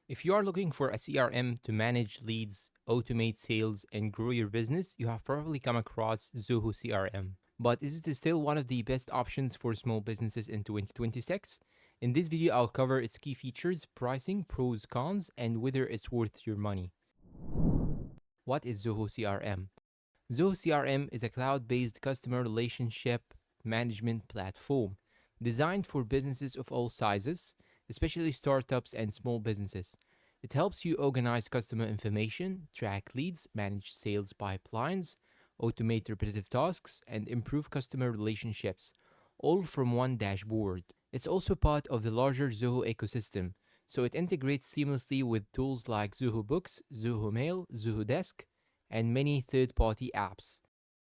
If you are looking for a CRM to manage leads, automate sales, and grow your business, you have probably come across Zoho CRM. But is it still one of the best options for small businesses in 2026? In this video, I'll cover its key features, pricing, pros, cons, and whether it's worth your money. What is Zoho CRM? Zoho CRM is a cloud based customer relationship management platform designed for businesses of all sizes, especially startups and small businesses. It helps you organize customer information, track leads, manage sales pipelines, automate repetitive tasks, and improve customer relationships, all from one dashboard. It's also part of the larger Zoho ecosystem, so it integrates seamlessly with tools like Zoho Books, Zoho Mail, Zoho Desk, and many third party apps.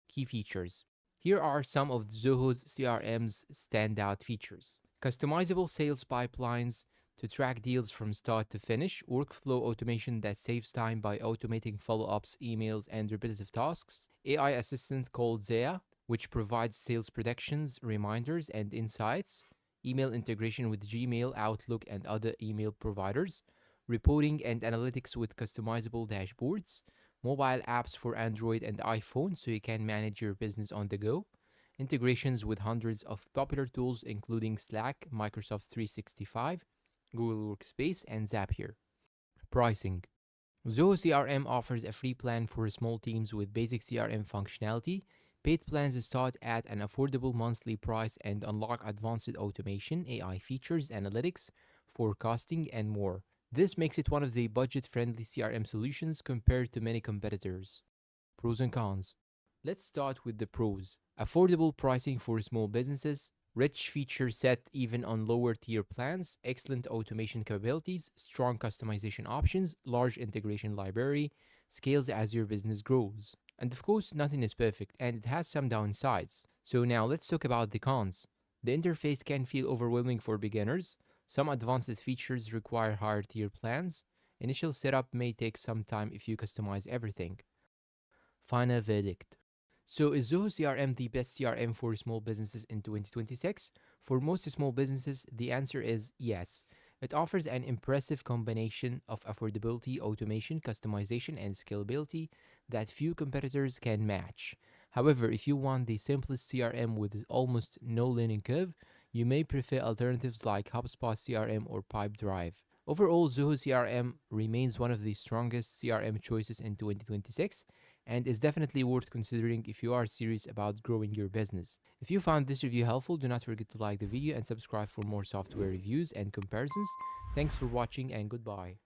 Key features. Here are some of Zoho's CRM's standout features: customizable sales pipelines to track deals from start to finish, workflow automation that saves time by automating follow ups, emails, and repetitive tasks, AI assistant called Zaya, which provides sales predictions, reminders, and insights, email integration with Gmail, Outlook, and other email providers, reporting and analytics with customizable dashboards, mobile apps for Android and iPhone so you can manage your business on the go, integrations with hundreds of popular tools including Slack, Microsoft 365, Google Workspace, and Zapier. Pricing. Zoho CRM offers a free plan for small teams with basic CRM functionality. Paid plans start at an affordable monthly price and unlock advanced automation, AI features, analytics, forecasting, and more. This makes it one of the budget friendly CRM solutions compared to many competitors. Pros and cons. Let's start with the pros. Affordable pricing for small businesses, rich feature set even on lower tier plans, excellent automation capabilities, strong customization options, large integration library, scales as your business grows. And of course, nothing is perfect and it has some downsides. So now let's talk about the cons. The interface can feel overwhelming for beginners. Some advanced features require higher tier plans. Initial setup may take some time if you customize everything. Final verdict. So, is Zoho CRM the best CRM for small businesses in 2026? For most small businesses, the answer is yes. It offers an impressive combination of affordability, automation, customization, and scalability that few competitors can match. However, if you want the simplest CRM with almost no learning curve, you may prefer alternatives like HubSpot CRM or Pipedrive. Overall, Zoho CRM remains one of the strongest CRM choices in 2026 and is definitely worth considering if you are serious about growing your business. If you found this review helpful, do not forget to like the video and subscribe for more software reviews and comparisons. Thanks for watching and goodbye.